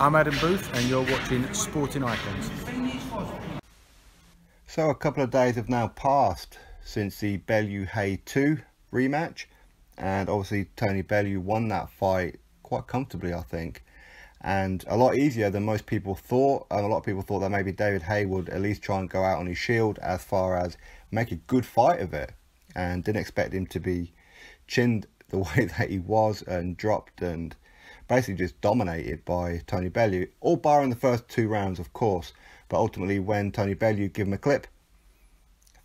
I'm Adam Booth and you're watching Sporting Icons. So a couple of days have now passed since the Bellew Haye 2 rematch, and obviously Tony Bellew won that fight quite comfortably, I think, and a lot easier than most people thought. And a lot of people thought that maybe David Haye would at least try and go out on his shield as far as make a good fight of it, and didn't expect him to be chinned the way that he was and dropped and basically just dominated by Tony Bellew, all barring the first 2 rounds, of course. But ultimately, when Tony Bellew gave him a clip,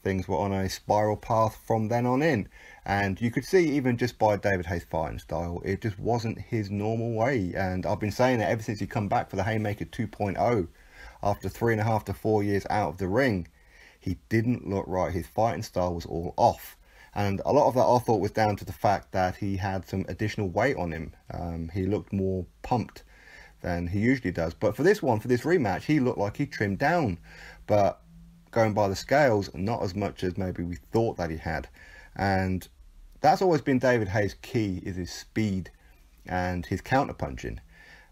things were on a spiral path from then on in. And you could see, even just by David Haye's fighting style, it just wasn't his normal way. And I've been saying that ever since he come back for the Haymaker 2.0, after 3.5 to 4 years out of the ring, he didn't look right. His fighting style was all off. And a lot of that I thought was down to the fact that he had some additional weight on him. He looked more pumped than he usually does. But for this rematch, he looked like he trimmed down. But going by the scales, not as much as maybe we thought that he had. And that's always been David Haye's key, is his speed and his counter-punching.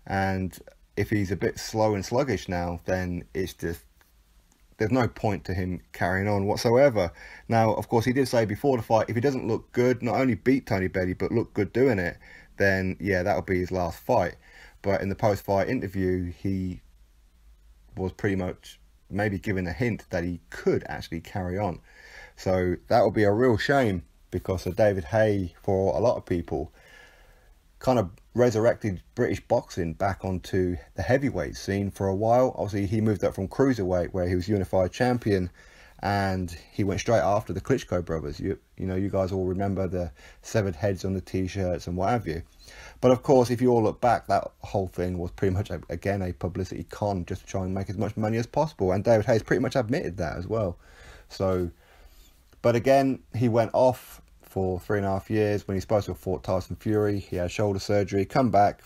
And if he's a bit slow and sluggish now, then it's just, there's no point to him carrying on whatsoever. Now, of course, he did say before the fight, if he doesn't look good, not only beat Tony Bellew, but look good doing it, then yeah, that'll be his last fight. But in the post-fight interview, he was pretty much maybe giving a hint that he could actually carry on. So that would be a real shame, because of David Haye, for a lot of people, kind of resurrected British boxing back onto the heavyweight scene for a while. Obviously, he moved up from cruiserweight, where he was unified champion, and he went straight after the Klitschko brothers. You know, you guys all remember the severed heads on the t-shirts and what have you. But of course, if you all look back, that whole thing was pretty much, again, a publicity con, just to try and make as much money as possible. And David Haye's pretty much admitted that as well. So, but again, he went off for 3.5 years when he's supposed to have fought Tyson Fury. He had shoulder surgery, come back,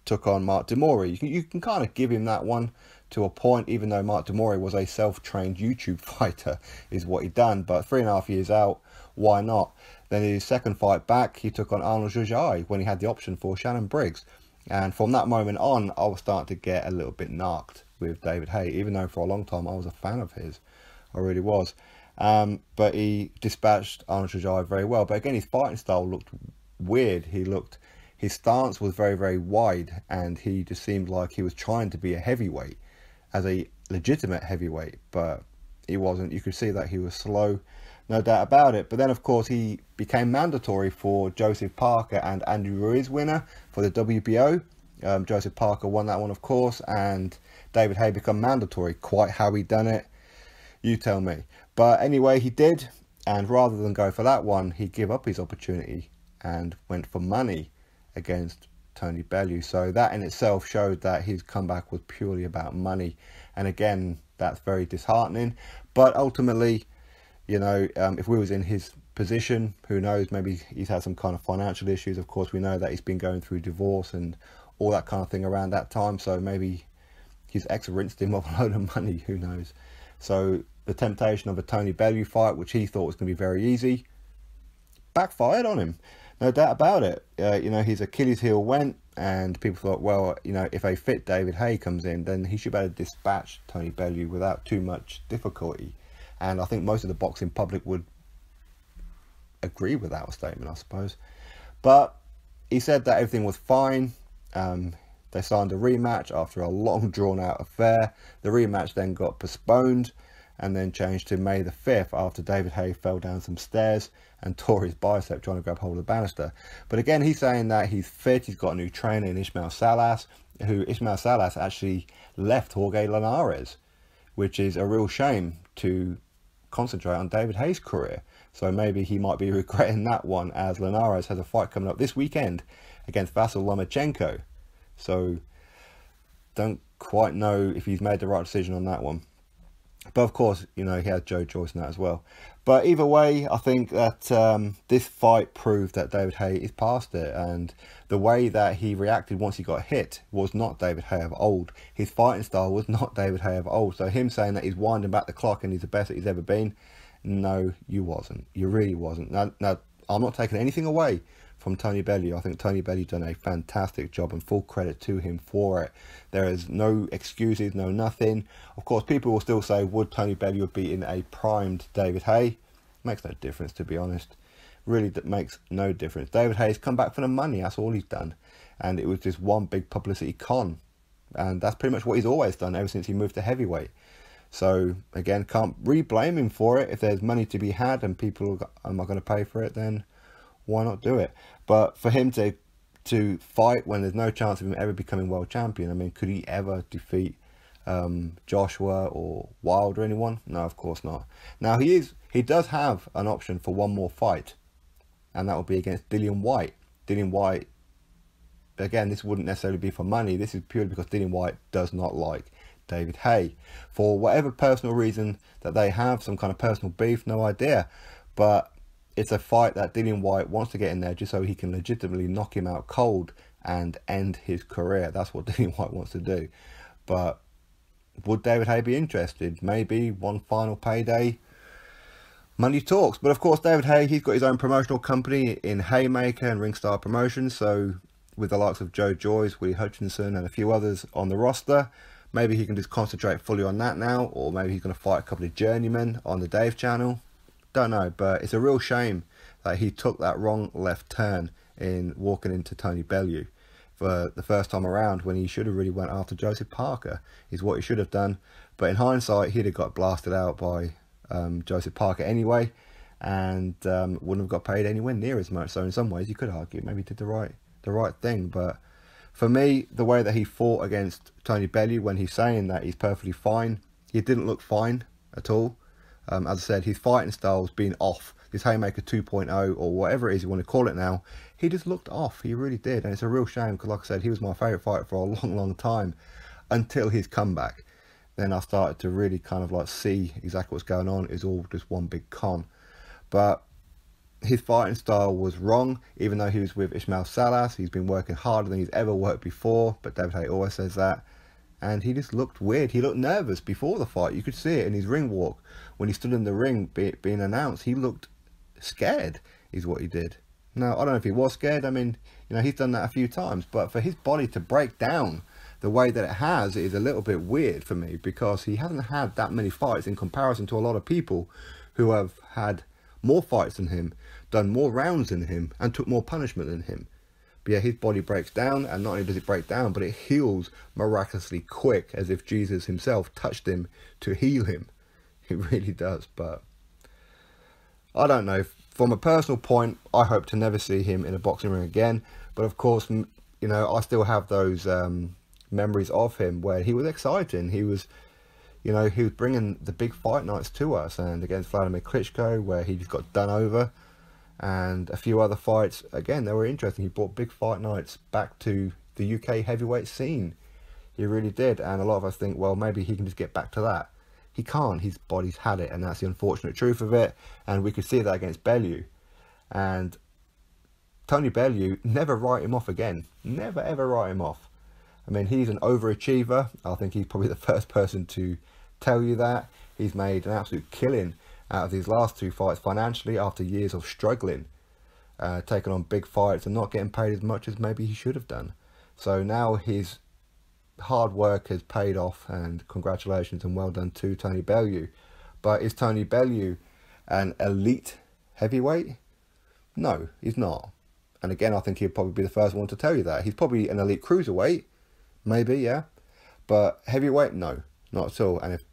took on Mark Demori. You can kind of give him that one to a point, even though Mark Demori was a self-trained YouTube fighter, is what he'd done. But 3.5 years out, why not? Then his second fight back, he took on Alma Rajai when he had the option for Shannon Briggs. And from that moment on, I was starting to get a little bit narked with David Haye, even though for a long time I was a fan of his. I really was. But he dispatched Alma Rajai very well. But again, his fighting style looked weird. His stance was very, very wide, and he just seemed like he was trying to be a heavyweight, as a legitimate heavyweight, but he wasn't. You could see that he was slow, no doubt about it. But then, of course, he became mandatory for Joseph Parker and Andy Ruiz winner for the WBO. Joseph Parker won that one, of course, and David Haye become mandatory. Quite how he done it, you tell me. But anyway, he did, and rather than go for that one, he gave up his opportunity and went for money against Tony Bellew. So that in itself showed that his comeback was purely about money. And again, that's very disheartening. But ultimately, you know, if we was in his position, who knows, maybe he's had some kind of financial issues. Of course, we know that he's been going through divorce and all that kind of thing around that time. So maybe his ex rinsed him of a load of money, who knows. So the temptation of a Tony Bellew fight, which he thought was going to be very easy, backfired on him. No doubt about it. You know, his Achilles heel went, and people thought, well, you know, if a fit David Haye comes in, then he should be able to dispatch Tony Bellew without too much difficulty. And I think most of the boxing public would agree with that statement, I suppose. But he said that everything was fine. They signed a rematch after a long drawn-out affair. The rematch then got postponed and then changed to May the 5th after David Haye fell down some stairs and tore his bicep trying to grab hold of the banister. But again, he's saying that he's fit, he's got a new trainer in Ismael Salas, who Ismael Salas actually left Jorge Linares, which is a real shame to concentrate on David Haye's career. So maybe he might be regretting that one, as Linares has a fight coming up this weekend against Vasyl Lomachenko. So don't quite know if he's made the right decision on that one. But of course, you know, he has Joe Joyce in that as well. But either way, I think that this fight proved that David Haye is past it. And the way that he reacted once he got hit was not David Haye of old. His fighting style was not David Haye of old. So him saying that he's winding back the clock and he's the best that he's ever been, no, you wasn't. You really wasn't. Now I'm not taking anything away from Tony Bellew. I think Tony Bellew done a fantastic job, and full credit to him for it. There is no excuses, no nothing. Of course, people will still say, would Tony Bellew have beaten a primed David Haye? Makes no difference, to be honest. Really, that makes no difference. David Haye's come back for the money. That's all he's done. And it was just one big publicity con. And that's pretty much what he's always done ever since he moved to heavyweight. So, again, can't re-blame him for it. If there's money to be had and people are not going to pay for it, then why not do it? But for him to fight when there's no chance of him ever becoming world champion, I mean, could he ever defeat Joshua or Wilder or anyone? No, of course not. Now, he does have an option for one more fight, and that will be against Dillian Whyte. Dillian Whyte, again, this wouldn't necessarily be for money. This is purely because Dillian Whyte does not like David Haye. For whatever personal reason that they have, some kind of personal beef, no idea. But it's a fight that Dillian Whyte wants to get in there just so he can legitimately knock him out cold and end his career. That's what Dillian Whyte wants to do. But would David Haye be interested? Maybe one final payday. Money talks. But of course, David Haye, he's got his own promotional company in Haymaker and Ringstar Promotions. So with the likes of Joe Joyce, Willie Hutchinson and a few others on the roster, maybe he can just concentrate fully on that now. Or maybe he's going to fight a couple of journeymen on the Dave channel. Don't know. But it's a real shame that he took that wrong left turn in walking into Tony Bellew for the first time around, when he should have really went after Joseph Parker, is what he should have done. But in hindsight, he'd have got blasted out by Joseph Parker anyway, and wouldn't have got paid anywhere near as much. So in some ways, you could argue maybe he did the right thing. But for me, the way that he fought against Tony Bellew, when he's saying that he's perfectly fine, he didn't look fine at all. As I said, his fighting style's been off. This Haymaker 2.0 or whatever it is you want to call it now, he just looked off. He really did. And it's a real shame because, like I said, he was my favourite fighter for a long, long time until his comeback. Then I started to really kind of like see exactly what's going on. It's all just one big con. But his fighting style was wrong, even though he was with Ismail Salas. He's been working harder than he's ever worked before, but David Haye always says that. And he just looked weird. He looked nervous before the fight. You could see it in his ring walk. When he stood in the ring being announced, he looked scared, is what he did. Now, I don't know if he was scared. I mean, you know, he's done that a few times. But for his body to break down the way that it has is a little bit weird for me, because he hasn't had that many fights in comparison to a lot of people who have had more fights than him, done more rounds than him, and took more punishment than him. But yeah, his body breaks down, and not only does it break down, but it heals miraculously quick, as if Jesus himself touched him to heal him. It really does. But I don't know. From a personal point, I hope to never see him in a boxing ring again. But of course, you know, I still have those memories of him where he was exciting. He was, you know, he was bringing the big fight nights to us, and against Vladimir Klitschko, where he just got done over, and a few other fights. Again, they were interesting. He brought big fight nights back to the UK heavyweight scene. He really did. And a lot of us think, well, maybe he can just get back to that. He can't. His body's had it, and that's the unfortunate truth of it. And we could see that against Bellew. And Tony Bellew, never write him off again. Never, ever write him off. I mean, he's an overachiever. I think he's probably the first person to tell you that. He's made an absolute killing out of these last two fights financially after years of struggling, taking on big fights and not getting paid as much as maybe he should have done. So now his hard work has paid off, and congratulations and well done to Tony Bellew. But is Tony Bellew an elite heavyweight? No, he's not. And again, I think he'd probably be the first one to tell you that. He's probably an elite cruiserweight, maybe, yeah. But heavyweight, no, not at all. And if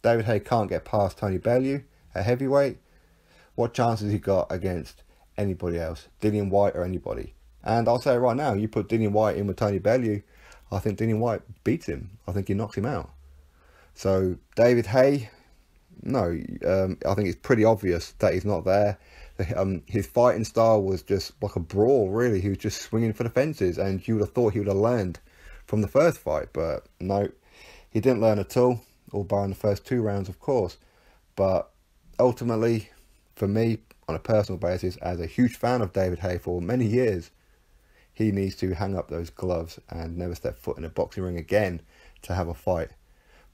David Haye can't get past Tony Bellew at heavyweight, what chance has he got against anybody else? Dillian Whyte or anybody? And I'll say it right now, you put Dillian Whyte in with Tony Bellew, I think Dillian Whyte beats him. I think he knocks him out. So David Haye, no, I think it's pretty obvious that he's not there. His fighting style was just like a brawl, really. He was just swinging for the fences, and you would have thought he would have learned from the first fight, but no, he didn't learn at all, barring the first two rounds, of course. But ultimately, for me, on a personal basis, as a huge fan of David Haye for many years, he needs to hang up those gloves and never step foot in a boxing ring again to have a fight.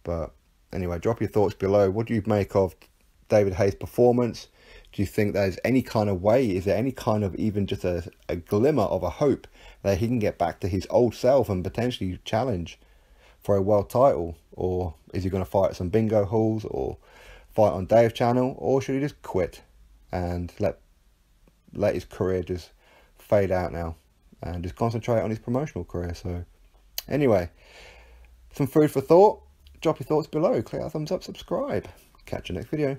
But anyway, drop your thoughts below. What do you make of David Haye's performance? Do you think there's any kind of way, is there any kind of even just a glimmer of a hope that he can get back to his old self and potentially challenge for a world title? Or is he going to fight at some bingo halls or fight on Dave channel? Or should he just quit and let his career just fade out now and just concentrate on his promotional career? So anyway, some food for thought. Drop your thoughts below. Click that thumbs up, subscribe. Catch you next video.